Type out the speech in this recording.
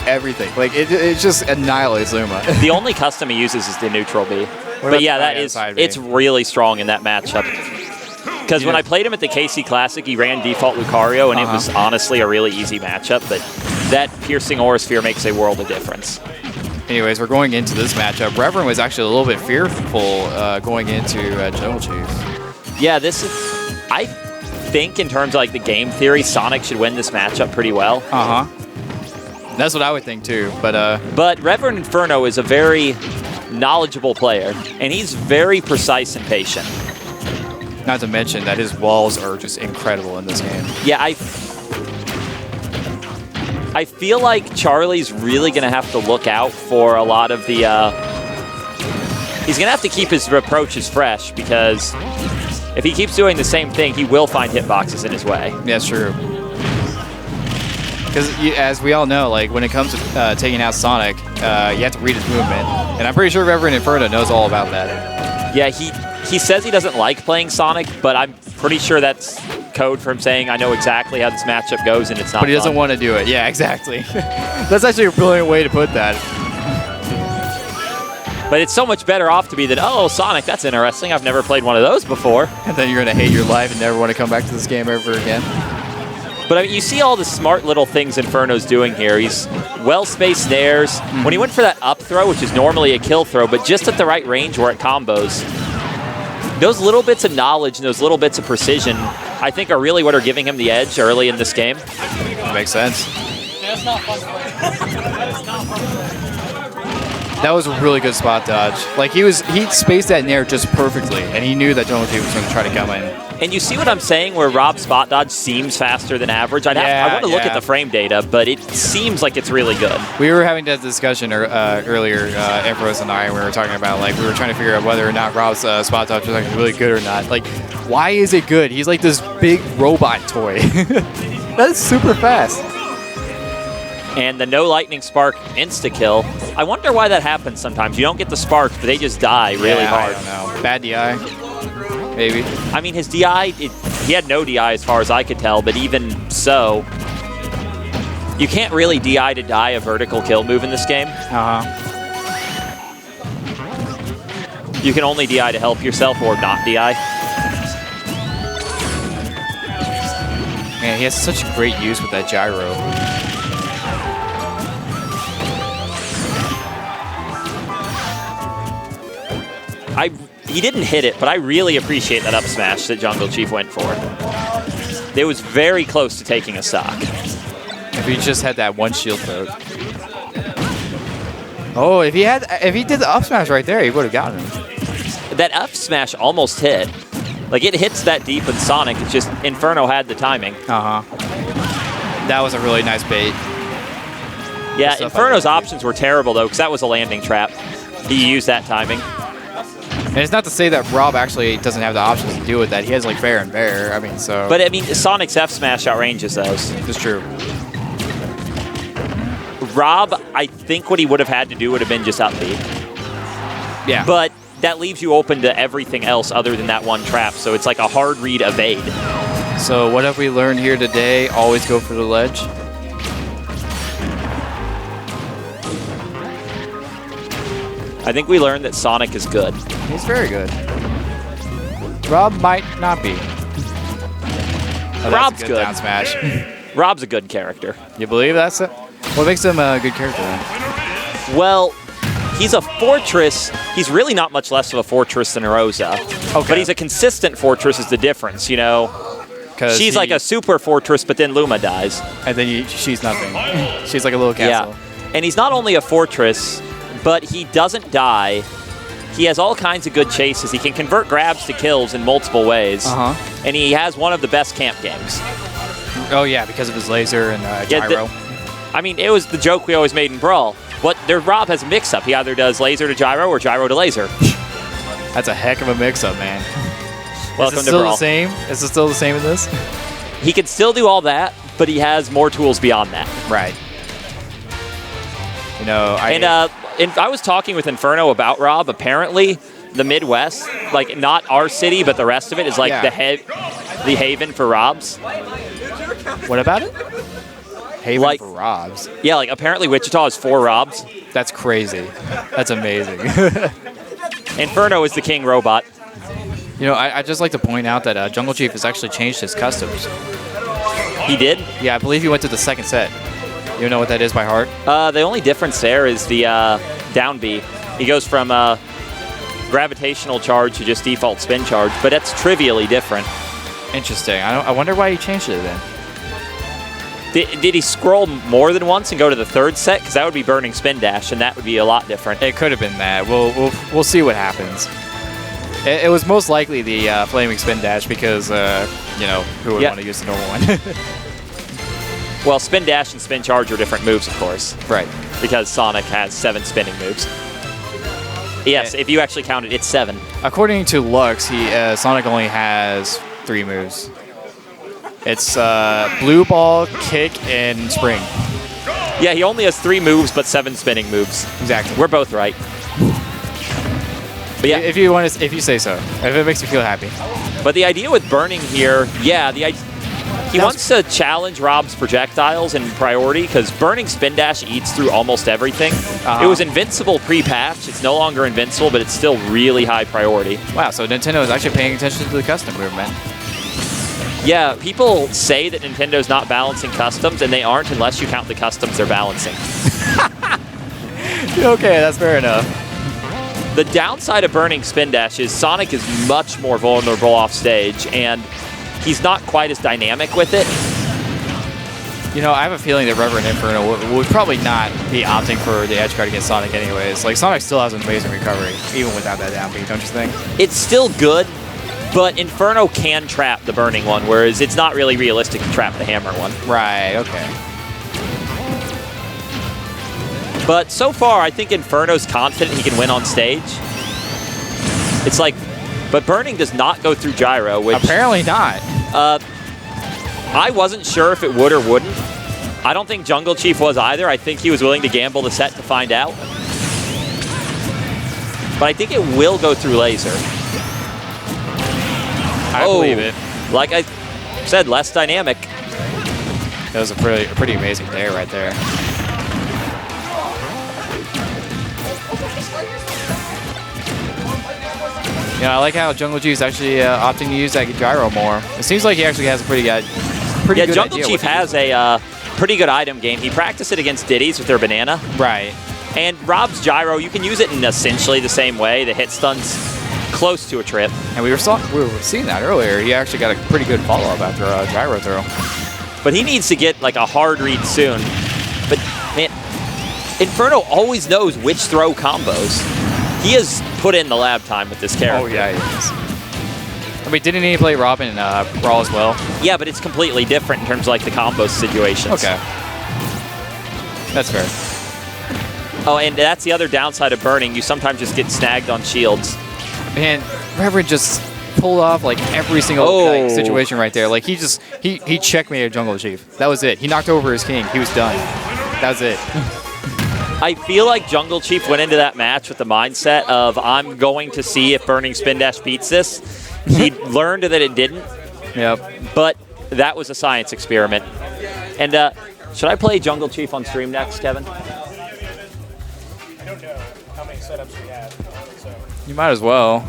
everything. Like, it just annihilates Luma. The only custom he uses is the neutral B. But yeah, it's really strong in that matchup. Because when I played him at the KC Classic, he ran default Lucario, and it was honestly a really easy matchup. But that piercing Aura Sphere makes a world of difference. Anyways, we're going into this matchup. Reverend was actually a little bit fearful going into Junglechief. Yeah, this is... I think in terms of like the game theory, Sonic should win this matchup pretty well. That's what I would think too. But Reverend Inferno is a very knowledgeable player, and he's very precise and patient. Not to mention that his walls are just incredible in this game. Yeah, I feel like Charlie's really going to have to look out for a lot of the... he's going to have to keep his approaches fresh, because if he keeps doing the same thing, he will find hitboxes in his way. Yeah, that's true. Because as we all know, like when it comes to taking out Sonic, you have to read his movement. And I'm pretty sure Reverend Inferno knows all about that. Yeah, he says he doesn't like playing Sonic, but I'm pretty sure that's code for him saying, I know exactly how this matchup goes, and it's not But he doesn't want to do it. Yeah, exactly. That's actually a brilliant way to put that. But it's so much better off to be that, oh, Sonic, that's interesting. I've never played one of those before. And then you're going to hate your life and never want to come back to this game ever again. But I mean, you see all the smart little things Inferno's doing here. He's well-spaced nairs. When he went for that up throw, which is normally a kill throw, but just at the right range where it combos, those little bits of knowledge and those little bits of precision, I think, are really what are giving him the edge early in this game. That makes sense. That's not fun to play. That is not fun to play. That was a really good spot dodge. Like, he spaced that nair just perfectly, and he knew that Junglechief was going to try to come in. And you see what I'm saying, where Rob's spot dodge seems faster than average? I want to look at the frame data, but it seems like it's really good. We were having that discussion earlier, Ambrose and I, we were talking about, like, we were trying to figure out whether or not Rob's spot dodge was actually really good or not. Like, why is it good? He's like this big robot toy. That's super fast. And the no lightning spark insta-kill. I wonder why that happens sometimes. You don't get the sparks, but they just die really hard. I don't know. Bad DI, maybe. I mean, his DI, he had no DI as far as I could tell, but even so, you can't really DI to die a vertical kill move in this game. You can only DI to help yourself or not DI. Man, he has such great use with that gyro. He didn't hit it, but I really appreciate that up smash that Junglechief went for. It was very close to taking a stock. If he just had that one shield throw. Oh, if he did the up smash right there, he would have gotten him. That up smash almost hit. Like, it hits that deep in Sonic. It's just Inferno had the timing. That was a really nice bait. Yeah, Inferno's options were terrible, though, because that was a landing trap. He used that timing. And it's not to say that Rob actually doesn't have the options to deal with that. He has, like, fair and fair. I mean, so... But, I mean, Sonic's F smash outranges those. It's true. Rob, I think what he would have had to do would have been just up B. Yeah. But that leaves you open to everything else other than that one trap, so it's like a hard read evade. So what have we learned here today? Always go for the ledge. I think we learned that Sonic is good. He's very good. Rob might not be. Oh, Rob's good. Down smash. Rob's a good character. You believe that's it? What makes him a good character then? Well, he's a fortress. He's really not much less of a fortress than Rosa. Okay. But he's a consistent fortress is the difference, you know? She's like a super fortress, but then Luma dies. And then she's nothing. She's like a little castle. Yeah. And he's not only a fortress, but he doesn't die. He has all kinds of good chases. He can convert grabs to kills in multiple ways. And he has one of the best camp games. Oh, yeah, because of his laser and gyro. Yeah, I mean, it was the joke we always made in Brawl. Rob has a mix-up. He either does laser to gyro or gyro to laser. That's a heck of a mix-up, man. Welcome to Brawl. Brawl. The same? Is it still the same in this? He can still do all that, but he has more tools beyond that. Right. You know, I was talking with Inferno about Rob. Apparently, the Midwest, like not our city, but the rest of it is like the haven for Robs. What about it? Haven Like- for Robs. Yeah, like apparently Wichita has 4 Robs. That's crazy. That's amazing. Inferno is the king robot. You know, I'd just like to point out that Junglechief has actually changed his customs. He did. Yeah, I believe he went to the second set. You know what that is by heart? The only difference there is the down B. He goes from gravitational charge to just default spin charge, but that's trivially different. Interesting. I wonder why he changed it then. Did he scroll more than once and go to the third set? Because that would be burning spin dash, and that would be a lot different. It could have been that. We'll see what happens. It was most likely the flaming spin dash because you know, who would want to use the normal one? Well, spin dash and spin charge are different moves, of course. Right. Because Sonic has 7 spinning moves. Yes, if you actually count it, it's 7. According to Lux, Sonic only has 3 moves. It's blue ball, kick, and spring. Yeah, he only has 3 moves, but 7 spinning moves. Exactly. We're both right. But yeah, if you say so, if it makes you feel happy. but the idea with burning here, yeah, he wants to challenge Rob's projectiles in priority because burning spin dash eats through almost everything. It was invincible pre-patch. It's no longer invincible, but it's still really high priority. Wow, so Nintendo is actually paying attention to the custom movement. Yeah, people say that Nintendo's not balancing customs, and they aren't unless you count the customs they're balancing. Okay, that's fair enough. The downside of burning spin dash is Sonic is much more vulnerable off stage, and he's not quite as dynamic with it. You know, I have a feeling that Reverend Inferno would probably not be opting for the edge guard against Sonic anyways. Like, Sonic still has an amazing recovery, even without that down beat, don't you think? It's still good, but Inferno can trap the burning one, whereas it's not really realistic to trap the hammer one. Right, okay. But so far, I think Inferno's confident he can win on stage. It's like, but burning does not go through gyro, which Apparently not. I wasn't sure if it would or wouldn't. I don't think Junglechief was either. I think he was willing to gamble the set to find out. But I think it will go through laser. I believe it. Like I said, less dynamic. That was a pretty amazing day right there. Yeah, I like how Junglechief is actually opting to use that gyro more. It seems like he actually has a pretty good idea. Junglechief has a pretty good item game. He practiced it against Diddy's with their banana. Right. And Rob's gyro, you can use it in essentially the same way. The hit stun's close to a trip. And we were seeing that earlier. He actually got a pretty good follow-up after a gyro throw. But he needs to get like a hard read soon. But man, Inferno always knows which throw combos. He has put in the lab time with this character. Oh yeah, he is. I mean, didn't he play Robin in Brawl as well? Yeah, but it's completely different in terms of like the combo situations. Okay. That's fair. Oh, and that's the other downside of burning. You sometimes just get snagged on shields. Man, Reverend just pulled off like every single like, situation right there. Like he checkmated Junglechief. That was it. He knocked over his king. He was done. That was it. I feel like Junglechief went into that match with the mindset of I'm going to see if burning spin dash beats this. He learned that it didn't. Yep. But that was a science experiment. And should I play Junglechief on stream next, Kevin? I don't know how many setups we have. So. You might as well.